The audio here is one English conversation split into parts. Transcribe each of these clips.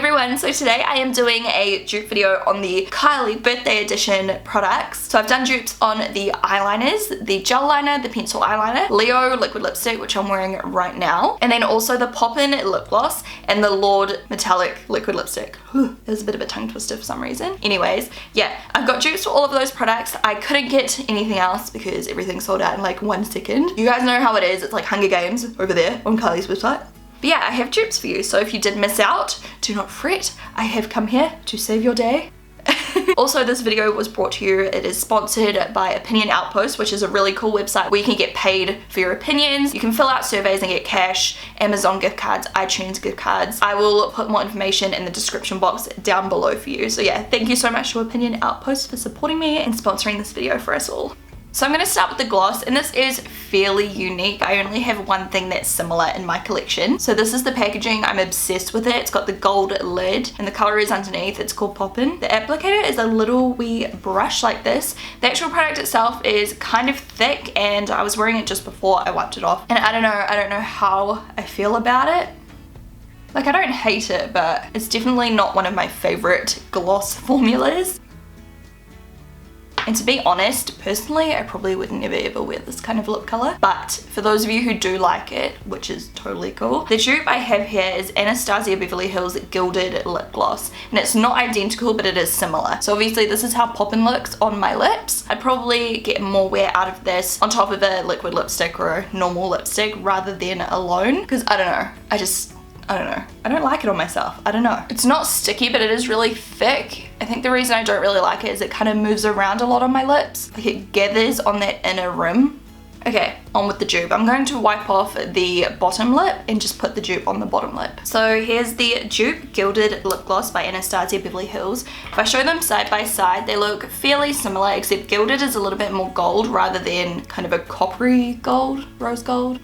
everyone, so today I am doing a dupe video on the Kylie birthday edition products. So I've done dupes on the eyeliners, the gel liner, the pencil eyeliner, Leo liquid lipstick, which I'm wearing right now, and then also the Poppin lip gloss and the Lord metallic liquid lipstick. There's a bit of a tongue twister for some reason. Anyways, yeah, I've got dupes for all of those products. I couldn't get anything else because everything sold out in like 1 second. You guys know how it is, it's like Hunger Games over there on Kylie's website. But yeah, I have dupes for you, so if you did miss out, do not fret. I have come here to save your day. Also, this video was brought to you, it is sponsored by Opinion Outpost, which is a really cool website where you can get paid for your opinions. You can fill out surveys and get cash, Amazon gift cards, iTunes gift cards. I will put more information in the description box down below for you. So yeah, thank you so much to Opinion Outpost for supporting me and sponsoring this video for us all. So I'm going to start with the gloss, and this is fairly unique. I only have one thing that's similar in my collection. So this is the packaging. I'm obsessed with it. It's got the gold lid and the color is underneath. It's called Poppin. The applicator is a little wee brush like this. The actual product itself is kind of thick, and I was wearing it just before I wiped it off. And I don't know how I feel about it. Like, I don't hate it, but it's definitely not one of my favorite gloss formulas. And to be honest, personally, I probably would never ever wear this kind of lip color. But for those of you who do like it, which is totally cool, the dupe I have here is ANASTASIA Beverly Hills Gilded Lip Gloss. And it's not identical, but it is similar. So obviously this is how Poppin looks on my lips. I'd probably get more wear out of this on top of a liquid lipstick or a normal lipstick rather than alone. Because I don't know, I don't know. I don't like it on myself. I don't know. It's not sticky, but it is really thick. I think the reason I don't really like it is it kind of moves around a lot on my lips. Like, it gathers on that inner rim. Okay, on with the dupe. I'm going to wipe off the bottom lip and just put the dupe on the bottom lip. So here's the Dupe Gilded Lip Gloss by ANASTASIA Beverly Hills. If I show them side by side, they look fairly similar, except Gilded is a little bit more gold rather than kind of a coppery gold, rose gold.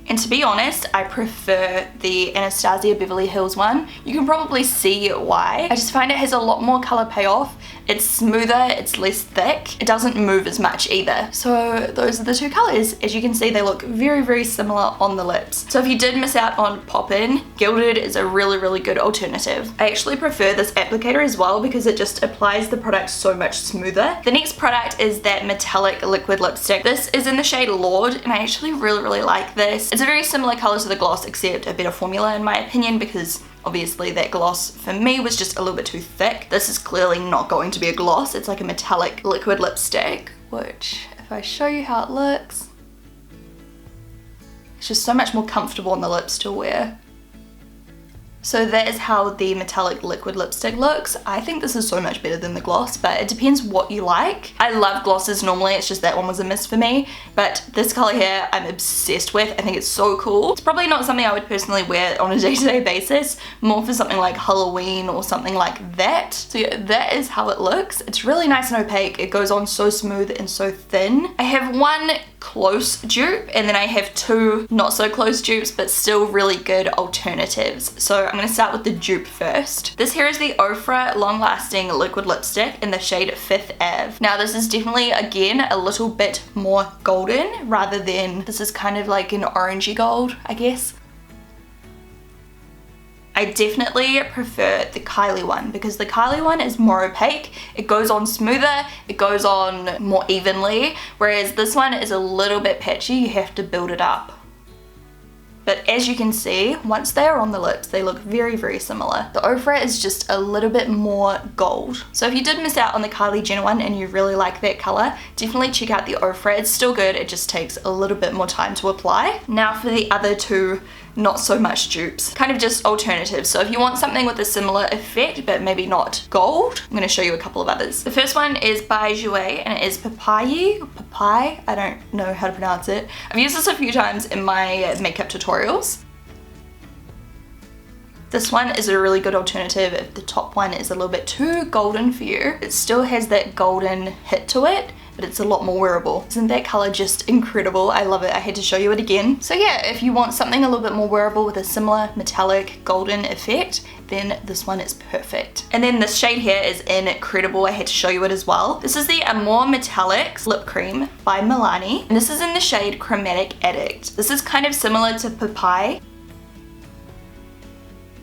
And to be honest, I prefer the ANASTASIA Beverly Hills one. You can probably see why. I just find it has a lot more color payoff. It's smoother, it's less thick. It doesn't move as much either. So those are the two colors. As you can see, they look very, very similar on the lips. So if you did miss out on Poppin, Gilded is a really, really good alternative. I actually prefer this applicator as well because it just applies the product so much smoother. The next product is that metallic liquid lipstick. This is in the shade Lord, and I actually really, really like this. It's a very similar color to the gloss, except a better formula in my opinion, because obviously that gloss for me was just a little bit too thick. This is clearly not going to be a gloss. It's like a metallic liquid lipstick, which if I show you how it looks, it's just so much more comfortable on the lips to wear. So that is how the metallic liquid lipstick looks. I think this is so much better than the gloss, but it depends what you like. I love glosses normally, it's just that one was a miss for me. But this color here, I'm obsessed with. I think it's so cool. It's probably not something I would personally wear on a day-to-day basis, more for something like Halloween or something like that. So yeah, that is how it looks. It's really nice and opaque. It goes on so smooth and so thin. I have one close dupe, and then I have two not so close dupes, but still really good alternatives. So I'm going to start with the dupe first. This here is the Ofra Long Lasting Liquid Lipstick in the shade Fifth Ave. Now this is definitely, again, a little bit more golden rather than, this is kind of like an orangey gold, I guess. I definitely prefer the Kylie one because the Kylie one is more opaque, it goes on smoother, it goes on more evenly, whereas this one is a little bit patchy, you have to build it up. But as you can see, once they are on the lips, they look very, very similar. The Ofra is just a little bit more gold. So if you did miss out on the Kylie Jenner one and you really like that color, definitely check out the Ofra. It's still good, it just takes a little bit more time to apply. Now for the other two, not so much dupes, kind of just alternatives. So if you want something with a similar effect but maybe not gold, I'm going to show you a couple of others. The first one is by Jouer, and it is Papaye, I don't know how to pronounce it. I've used this a few times in my makeup tutorials. This one is a really good alternative if the top one is a little bit too golden for you. It still has that golden hit to it, but it's a lot more wearable. Isn't that color just incredible? I love it. I had to show you it again. So yeah, if you want something a little bit more wearable with a similar metallic golden effect, then this one is perfect. And then this shade here is incredible. I had to show you it as well. This is the Amore Metallics Lip Cream by Milani, and this is in the shade Chromatic Addict. This is kind of similar to Papaye.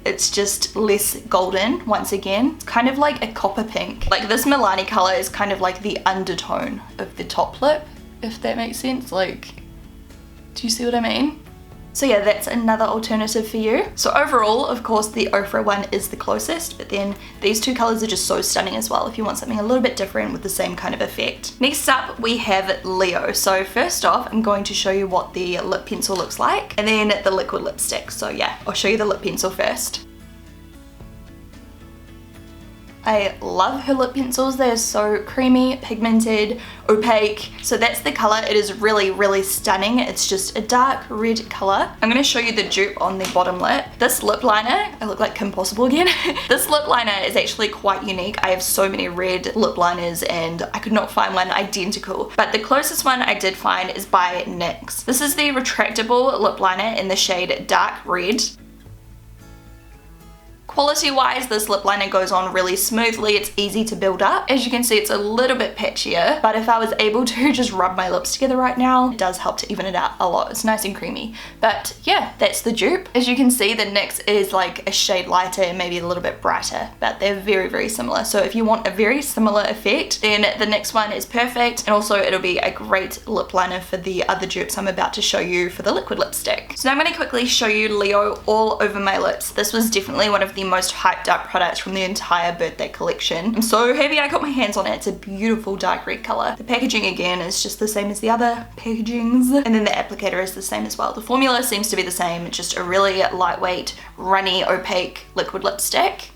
it's just less golden once again. It's kind of like a copper pink. Like this Milani color is kind of like the undertone of the top lip, if that makes sense. Like, do you see what I mean? So yeah, that's another alternative for you. So overall, of course, the Ofra one is the closest, but then these two colors are just so stunning as well if you want something a little bit different with the same kind of effect. Next up, we have Leo. So first off, I'm going to show you what the lip pencil looks like, and then the liquid lipstick. So yeah, I'll show you the lip pencil first. I love her lip pencils. They're so creamy, pigmented, opaque. So that's the color. It is really, really stunning. It's just a dark red color. I'm going to show you the dupe on the bottom lip. This lip liner, I look like Kim Possible again. This lip liner is actually quite unique. I have so many red lip liners and I could not find one identical. But the closest one I did find is by NYX. This is the retractable lip liner in the shade Dark Red. Quality wise, this lip liner goes on really smoothly. It's easy to build up. As you can see, it's a little bit patchier, but if I was able to just rub my lips together right now, it does help to even it out a lot. It's nice and creamy. But yeah, that's the dupe. As you can see, the NYX is like a shade lighter and maybe a little bit brighter, but they're very, very similar. So if you want a very similar effect, then the NYX one is perfect. And also it'll be a great lip liner for the other dupes I'm about to show you for the liquid lipstick. So now I'm going to quickly show you Leo all over my lips. This was definitely one of the most hyped up products from the entire birthday collection. I'm so happy I got my hands on it. It's a beautiful dark red color. The packaging again is just the same as the other packagings, and then the applicator is the same as well. The formula seems to be the same, just a really lightweight, runny, opaque liquid lipstick.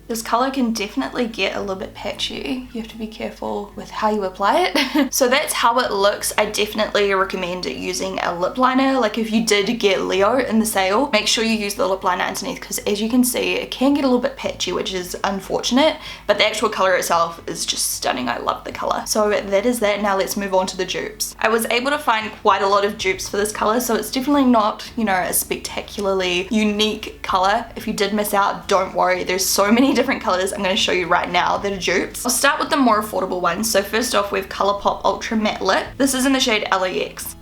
This color can definitely get a little bit patchy. You have to be careful with how you apply it. So that's how it looks. I definitely recommend using a lip liner. Like if you did get Leo in the sale, make sure you use the lip liner underneath, because as you can see, it can get a little bit patchy, which is unfortunate, but the actual color itself is just stunning. I love the color. So that is that. Now let's move on to the dupes. I was able to find quite a lot of dupes for this color, so it's definitely not, you know, a spectacularly unique color. If you did miss out, don't worry. There's so many different colors I'm going to show you right now that are dupes. I'll start with the more affordable ones. So first off, we have ColourPop Ultra Matte Lip. This is in the shade LAX.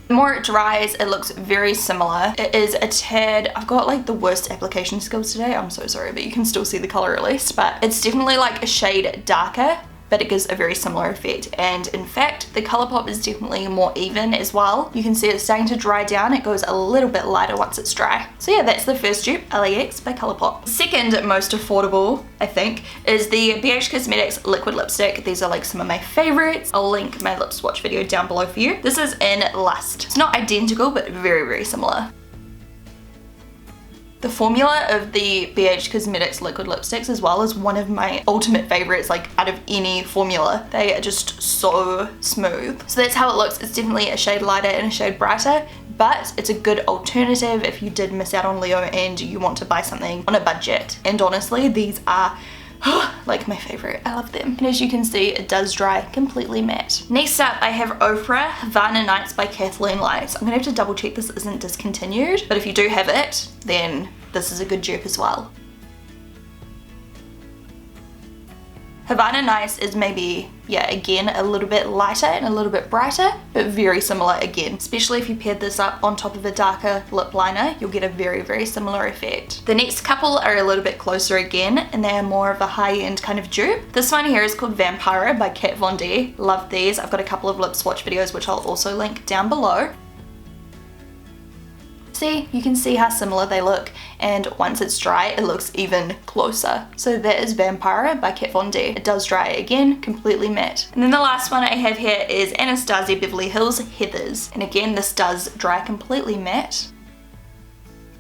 The more it dries, it looks very similar. It is a tad, I've got like the worst application skills today, I'm so sorry, but you can still see the color at least. But it's definitely like a shade darker, but it gives a very similar effect. And in fact, the ColourPop is definitely more even as well. You can see it's starting to dry down. It goes a little bit lighter once it's dry. So yeah, that's the first dupe, LAX by ColourPop. Second most affordable, I think, is the BH Cosmetics liquid lipstick. These are like some of my favorites. I'll link my lip swatch video down below for you. This is in Lust. It's not identical, but very, very similar. The formula of the BH Cosmetics liquid lipsticks as well is one of my ultimate favorites, like out of any formula. They are just so smooth. So that's how it looks. It's definitely a shade lighter and a shade brighter, but it's a good alternative if you did miss out on Leo and you want to buy something on a budget. And honestly, these are like my favorite. I love them. And as you can see, it does dry completely matte. Next up, I have Ofra Havana Nights by Kathleen Lights. I'm gonna have to double check this isn't discontinued, but if you do have it, then this is a good dupe as well. Havana Nights is maybe, yeah, again, a little bit lighter and a little bit brighter, but very similar again. Especially if you paired this up on top of a darker lip liner, you'll get a very, very similar effect. The next couple are a little bit closer again, and they are more of a high-end kind of dupe. This one here is called Vampira by Kat Von D. Love these. I've got a couple of lip swatch videos, which I'll also link down below. See, you can see how similar they look, and once it's dry, it looks even closer. So that is Vampira by Kat Von D. It does dry again, completely matte. And then the last one I have here is Anastasia Beverly Hills Heathers. And again, this does dry completely matte.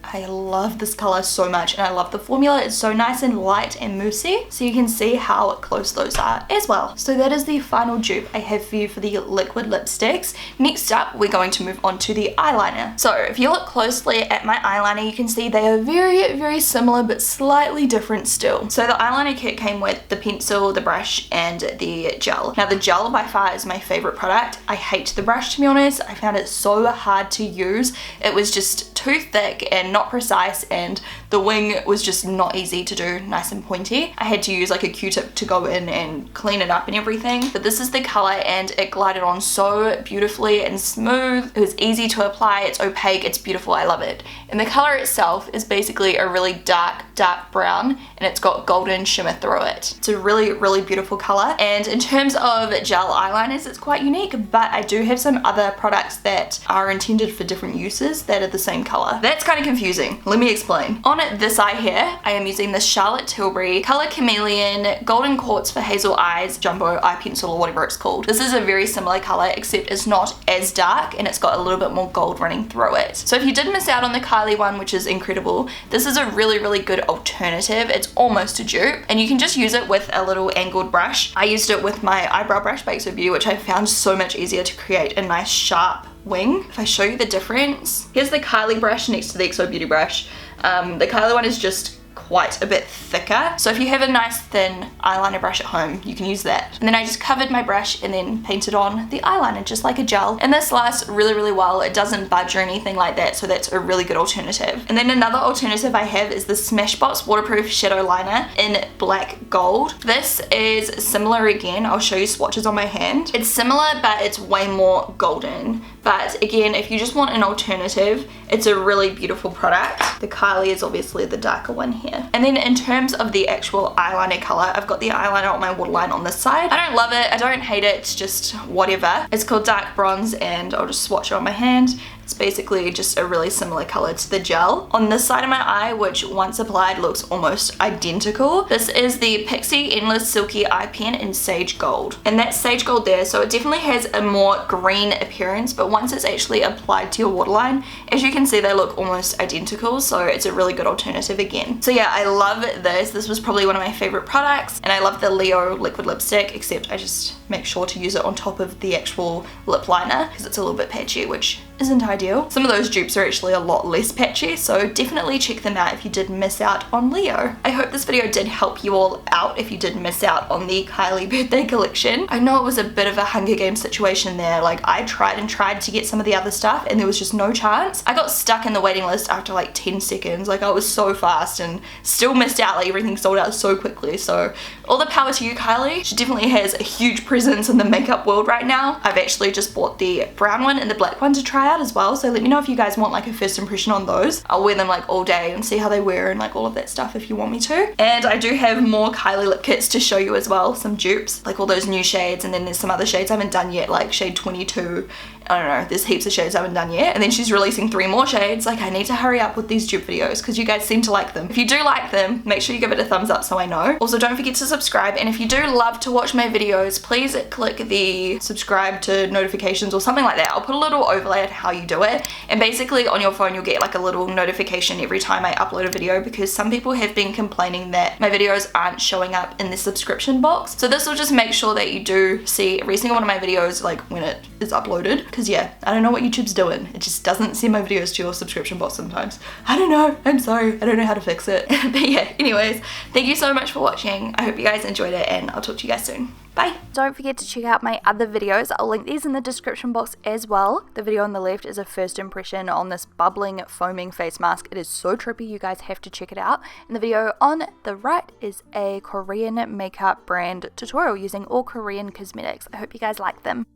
I love this color so much, and I love the formula. It's so nice and light and moussey, so you can see how close those are as well. So that is the final dupe I have for you for the liquid lipsticks. Next up, we're going to move on to the eyeliner. So if you look closely at my eyeliner, you can see they are very, very similar, but slightly different still. So the eyeliner kit came with the pencil, the brush, and the gel. Now the gel by far is my favorite product. I hate the brush, to be honest. I found it so hard to use. It was just too thick and not precise, and the wing was just not easy to do nice and pointy. I had to use like a Q-tip to go in and clean it up and everything. But this is the color, and it glided on so beautifully and smooth. It was easy to apply, it's opaque, it's beautiful, I love it. And the color itself is basically a really dark brown, and it's got golden shimmer through it. It's a really beautiful color. And in terms of gel eyeliners, it's quite unique, but I do have some other products that are intended for different uses that are the same color. That's kind of confusing. Let me explain. On this eye here, I am using the Charlotte Tilbury Color Chameleon Golden Quartz for Hazel Eyes Jumbo Eye Pencil, or whatever it's called. This is a very similar color, except it's not as dark and it's got a little bit more gold running through it. So if you did miss out on the Kylie one, which is incredible, this is a really good alternative. It's almost a dupe, and you can just use it with a little angled brush. I used it with my eyebrow brush by XO Beauty, which I found so much easier to create a nice sharp wing. If I show you the difference, here's the Kylie brush next to the XO Beauty brush. The Kylie one is just quite a bit thicker, so if you have a nice thin eyeliner brush at home, you can use that. And then I just covered my brush and then painted on the eyeliner just like a gel, and this lasts really well. It doesn't budge or anything like that, so that's a really good alternative. And then another alternative I have is the Smashbox waterproof shadow liner in black gold. This is similar again. I'll show you swatches on my hand. It's similar, but it's way more golden. But again, if you just want an alternative, it's a really beautiful product. The Kylie is obviously the darker one here. And then in terms of the actual eyeliner color, I've got the eyeliner on my waterline on this side. I don't love it, I don't hate it, it's just whatever. It's called Dark Bronze, and I'll just swatch it on my hand. It's basically just a really similar color to the gel. On this side of my eye, which once applied looks almost identical, this is the Pixie Endless Silky Eye Pen in Sage Gold. And that's Sage Gold there, so it definitely has a more green appearance, but once it's actually applied to your waterline, as you can see, they look almost identical, so it's a really good alternative again. So yeah, I love this. This was probably one of my favorite products, and I love the Leo liquid lipstick, except I just make sure to use it on top of the actual lip liner because it's a little bit patchy, which isn't ideal. Some of those dupes are actually a lot less patchy, so definitely check them out if you did miss out on Leo. I hope this video did help you all out if you did miss out on the Kylie birthday collection. I know it was a bit of a Hunger Games situation there. Like, I tried and tried to get some of the other stuff and there was just no chance. I got stuck in the waiting list after like 10 seconds. Like, I was so fast and still missed out. Like, everything sold out so quickly. So all the power to you, Kylie. She definitely has a huge presence in the makeup world right now. I've actually just bought the brown one and the black one to try out as well, so let me know if you guys want like a first impression on those. I'll wear them like all day and see how they wear and like all of that stuff if you want me to. And I do have more Kylie lip kits to show you as well, some dupes, like all those new shades, and then there's some other shades I haven't done yet, like shade 22. I don't know, there's heaps of shades I haven't done yet. And then she's releasing 3 more shades. Like, I need to hurry up with these dupe videos because you guys seem to like them. If you do like them, make sure you give it a thumbs up so I know. Also, don't forget to subscribe, and if you do love to watch my videos, please click the subscribe to notifications or something like that. I'll put a little overlay on how you do it, and basically on your phone you'll get like a little notification every time I upload a video, because some people have been complaining that my videos aren't showing up in the subscription box. So this will just make sure that you do see every single one of my videos like when it is uploaded, because yeah, I don't know what YouTube's doing. It just doesn't send my videos to your subscription box sometimes. I don't know, I'm sorry, I don't know how to fix it. But yeah, anyways, thank you so much for watching. I hope you guys enjoyed it, and I'll talk to you guys soon. Bye. Don't forget to check out my other videos. I'll link these in the description box as well. The video on the left is a first impression on this bubbling foaming face mask. It is so trippy, you guys have to check it out. And the video on the right is a Korean makeup brand tutorial using all Korean cosmetics. I hope you guys like them.